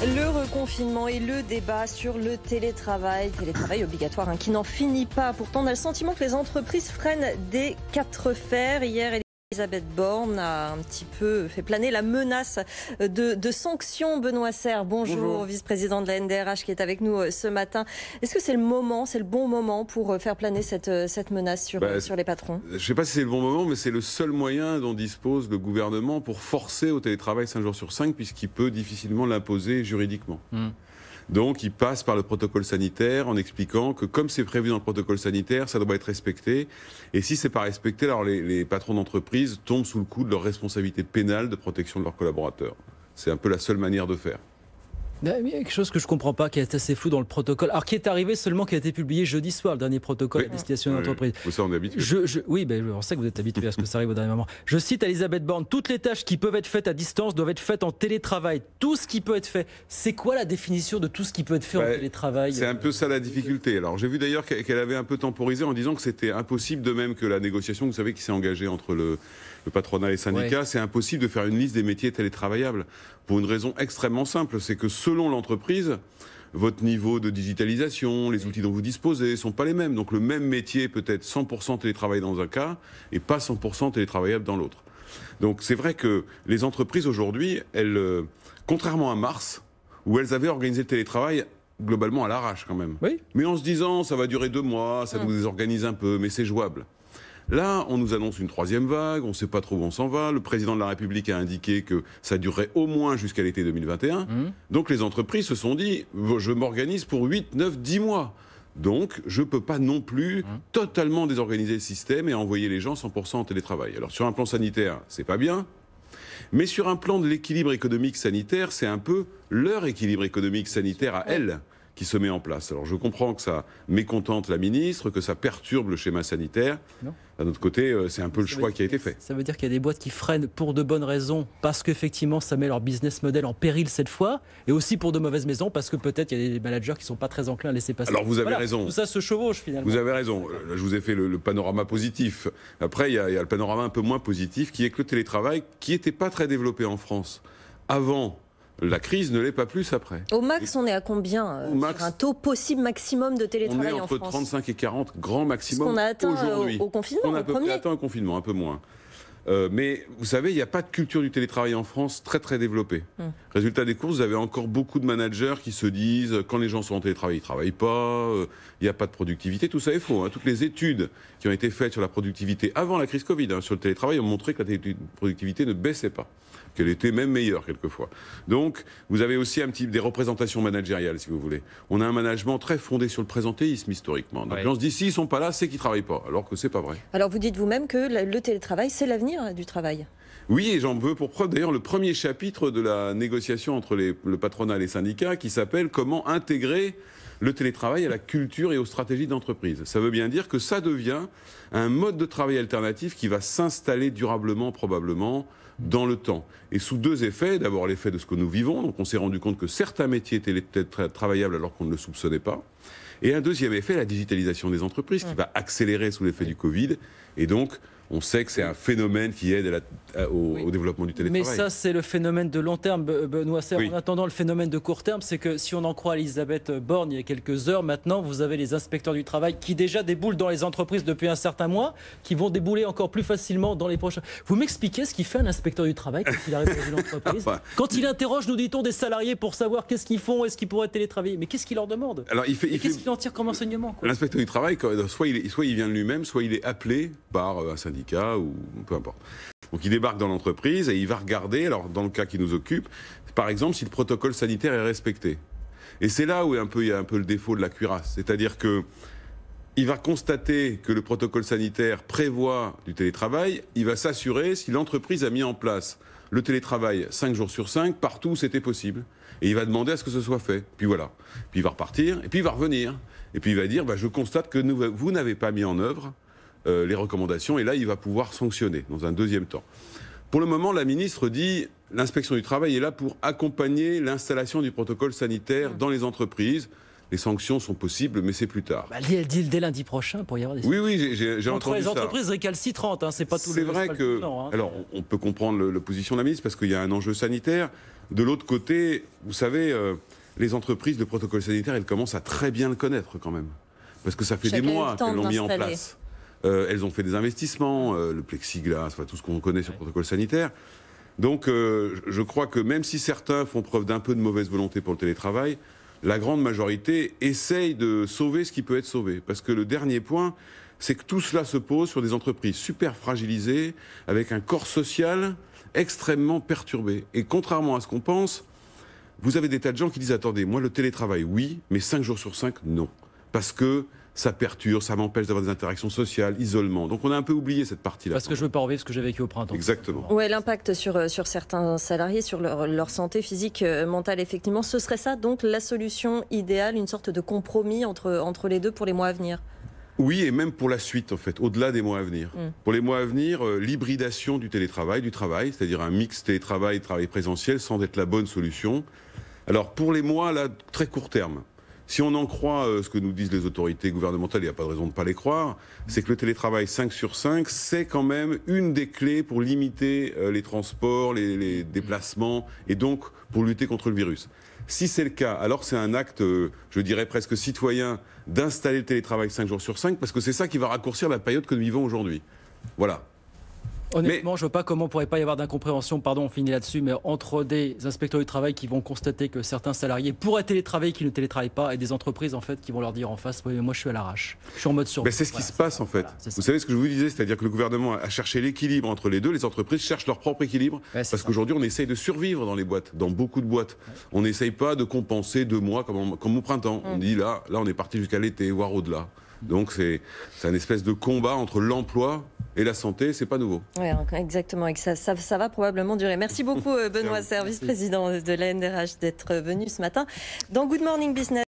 Le reconfinement et le débat sur le télétravail obligatoire qui n'en finit pas. Pourtant, on a le sentiment que les entreprises freinent des quatre fers. Hier, Elisabeth Borne a un petit peu fait planer la menace de sanctions. Benoît Serre, bonjour, vice-président de la NDRH qui est avec nous ce matin. Est-ce que c'est le bon moment pour faire planer cette menace sur les patrons? Je ne sais pas si c'est le bon moment, mais c'est le seul moyen dont dispose le gouvernement pour forcer au télétravail 5 jours sur 5, puisqu'il peut difficilement l'imposer juridiquement. Donc il passe par le protocole sanitaire en expliquant que comme c'est prévu dans le protocole sanitaire, ça doit être respecté. Et si c'est pas respecté, alors les patrons d'entreprise tombent sous le coup de leur responsabilité pénale de protection de leurs collaborateurs. C'est un peu la seule manière de faire. Il y a quelque chose que je ne comprends pas, qui est assez flou dans le protocole. Alors, qui est arrivé seulement, qui a été publié jeudi soir, le dernier protocole à destination de l'entreprise. Ça, on est habitué. Oui, on sait que vous êtes habitué à ce que ça arrive au dernier moment. Je cite Elisabeth Borne, toutes les tâches qui peuvent être faites à distance doivent être faites en télétravail. Tout ce qui peut être fait. C'est quoi la définition de tout ce qui peut être fait en télétravail? C'est un peu ça la difficulté. Alors, j'ai vu d'ailleurs qu'elle avait un peu temporisé en disant que c'était impossible, de même que la négociation, vous savez, qui s'est engagée entre le patronat et les syndicats, c'est impossible de faire une liste des métiers télétravaillables. Pour une raison extrêmement simple, c'est que selon l'entreprise, votre niveau de digitalisation, les outils dont vous disposez ne sont pas les mêmes. Donc le même métier peut être 100% télétravail dans un cas et pas 100% télétravaillable dans l'autre. Donc c'est vrai que les entreprises aujourd'hui, elles, contrairement à mars, où elles avaient organisé le télétravail globalement à l'arrache quand même. Oui. Mais en se disant ça va durer 2 mois, ça nous désorganise un peu, mais c'est jouable. Là, on nous annonce une 3e vague, on ne sait pas trop où on s'en va. Le président de la République a indiqué que ça durerait au moins jusqu'à l'été 2021. Donc les entreprises se sont dit, je m'organise pour 8, 9, 10 mois. Donc je ne peux pas non plus totalement désorganiser le système et envoyer les gens 100% en télétravail. Alors sur un plan sanitaire, c'est pas bien. Mais sur un plan de l'équilibre économique sanitaire, c'est un peu leur équilibre économique sanitaire à elles qui se met en place. Alors je comprends que ça mécontente la ministre, que ça perturbe le schéma sanitaire. D'un autre côté, c'est un peu le choix qui a été fait. Ça veut dire qu'il y a des boîtes qui freinent pour de bonnes raisons, parce qu'effectivement ça met leur business model en péril cette fois, et aussi pour de mauvaises raisons, parce que peut-être il y a des managers qui ne sont pas très enclins à laisser passer. Alors vous avez raison. Tout ça se chevauche finalement. Vous avez raison. Je vous ai fait le panorama positif. Après, il y a le panorama un peu moins positif, qui est que le télétravail, qui n'était pas très développé en France avant la crise, ne l'est pas plus après. Au max, on est à combien sur un taux possible maximum de télétravail en France? On est entre 35 et 40 grand maximum aujourd'hui. Ce qu'on a atteint au confinement, on a à peu près atteint au confinement, un peu moins. Mais vous savez, il n'y a pas de culture du télétravail en France très très développée. Résultat des courses, vous avez encore beaucoup de managers qui se disent quand les gens sont en télétravail, ils ne travaillent pas, il n'y a pas de productivité. Tout ça est faux. Toutes les études qui ont été faites sur la productivité avant la crise Covid, sur le télétravail, ont montré que la productivité ne baissait pas, qu'elle était même meilleure quelquefois. Donc, vous avez aussi des représentations managériales, si vous voulez. On a un management très fondé sur le présentéisme historiquement. Donc, on se dit, s'ils ne sont pas là, c'est qu'ils ne travaillent pas, alors que ce n'est pas vrai. Alors, vous dites vous-même que le télétravail, c'est l'avenir du travail. Oui, et j'en veux pour preuve d'ailleurs le premier chapitre de la négociation entre le patronat et les syndicats qui s'appelle « Comment intégrer le télétravail à la culture et aux stratégies d'entreprise ». Ça veut bien dire que ça devient un mode de travail alternatif qui va s'installer durablement, probablement, dans le temps. Et sous 2 effets. D'abord l'effet de ce que nous vivons. Donc on s'est rendu compte que certains métiers étaient peut-être travaillables alors qu'on ne le soupçonnait pas. Et un deuxième effet, la digitalisation des entreprises qui va accélérer sous l'effet du Covid. Et donc, on sait que c'est un phénomène qui aide au développement du télétravail. Mais ça, c'est le phénomène de long terme, Benoît Serre. En attendant, le phénomène de court terme, c'est que si on en croit Elisabeth Borne il y a quelques heures, maintenant, vous avez les inspecteurs du travail qui déjà déboulent dans les entreprises depuis un certain mois, qui vont débouler encore plus facilement dans les prochains. Vous m'expliquez ce qu'il fait un inspecteur du travail quand il arrive dans une entreprise? Quand il interroge, nous dit-on, des salariés pour savoir qu'est-ce qu'ils font, est-ce qu'ils pourraient télétravailler? Mais qu'est-ce qu'il leur demande? Alors, qu'est-ce qu'il en tire comme enseignement? L'inspecteur du travail, soit il vient de lui-même, soit il est appelé par un syndicat ou peu importe. Donc il débarque dans l'entreprise et il va regarder, alors dans le cas qui nous occupe, par exemple si le protocole sanitaire est respecté. Et c'est là où il y a un peu le défaut de la cuirasse. C'est-à-dire que il va constater que le protocole sanitaire prévoit du télétravail, il va s'assurer si l'entreprise a mis en place le télétravail 5 jours sur 5, partout où c'était possible. Et il va demander à ce que ce soit fait. Puis voilà. Puis il va repartir, et puis il va revenir. Et puis il va dire, je constate que vous n'avez pas mis en œuvre les recommandations, et là, il va pouvoir sanctionner dans un deuxième temps. Pour le moment, la ministre dit l'inspection du travail est là pour accompagner l'installation du protocole sanitaire dans les entreprises. Les sanctions sont possibles, mais c'est plus tard. Elle dit dès lundi prochain pour y avoir des... Oui, j'ai entendu ça. Entre les entreprises récalcitrantes, c'est pas tout. C'est vrai que... Alors, on peut comprendre la position de la ministre parce qu'il y a un enjeu sanitaire. De l'autre côté, vous savez, les entreprises, le protocole sanitaire, elles commencent à très bien le connaître quand même. Parce que ça fait des mois qu'elles l'ont mis en place. Elles ont fait des investissements, le plexiglas, enfin, tout ce qu'on connaît sur le protocole sanitaire. Donc je crois que même si certains font preuve d'un peu de mauvaise volonté pour le télétravail, la grande majorité essaye de sauver ce qui peut être sauvé. Parce que le dernier point, c'est que tout cela se pose sur des entreprises super fragilisées, avec un corps social extrêmement perturbé. Et contrairement à ce qu'on pense, vous avez des tas de gens qui disent « Attendez, moi le télétravail, oui, mais 5 jours sur 5, non. » Parce que ça perturbe, ça m'empêche d'avoir des interactions sociales, isolement. Donc on a un peu oublié cette partie-là. Parce que je veux pas revivre ce que j'ai vécu au printemps. Exactement. Ouais, l'impact sur certains salariés, sur leur santé physique, mentale, effectivement. Ce serait ça, donc, la solution idéale, une sorte de compromis entre les deux pour les mois à venir? Oui, et même pour la suite, en fait, au-delà des mois à venir. Pour les mois à venir, l'hybridation du travail, c'est-à-dire un mix télétravail, travail présentiel, sans être la bonne solution. Alors, pour les mois, là, très court terme, si on en croit ce que nous disent les autorités gouvernementales, il n'y a pas de raison de ne pas les croire, c'est que le télétravail 5 sur 5, c'est quand même une des clés pour limiter les transports, les déplacements, et donc pour lutter contre le virus. Si c'est le cas, alors c'est un acte, je dirais presque citoyen, d'installer le télétravail 5 jours sur 5, parce que c'est ça qui va raccourcir la période que nous vivons aujourd'hui. Voilà. Honnêtement, je ne vois pas comment il ne pourrait pas y avoir d'incompréhension, pardon, on finit là-dessus, mais entre des inspecteurs du travail qui vont constater que certains salariés pourraient télétravailler qui ne télétravaillent pas, et des entreprises en fait qui vont leur dire en face, oui, mais moi je suis à l'arrache, je suis en mode survie. C'est ce qui se passe en fait. Voilà, vous savez ce que je vous disais, c'est-à-dire que le gouvernement a cherché l'équilibre entre les deux, les entreprises cherchent leur propre équilibre, parce qu'aujourd'hui on essaye de survivre dans les boîtes, dans beaucoup de boîtes. On n'essaye pas de compenser 2 mois comme au printemps. On dit là on est parti jusqu'à l'été, voire au-delà. Donc c'est un espèce de combat entre l'emploi et la santé, c'est pas nouveau. Oui, exactement, et ça va probablement durer. Merci beaucoup Benoît Serre, vice-président de la NDRH, d'être venu ce matin dans Good Morning Business.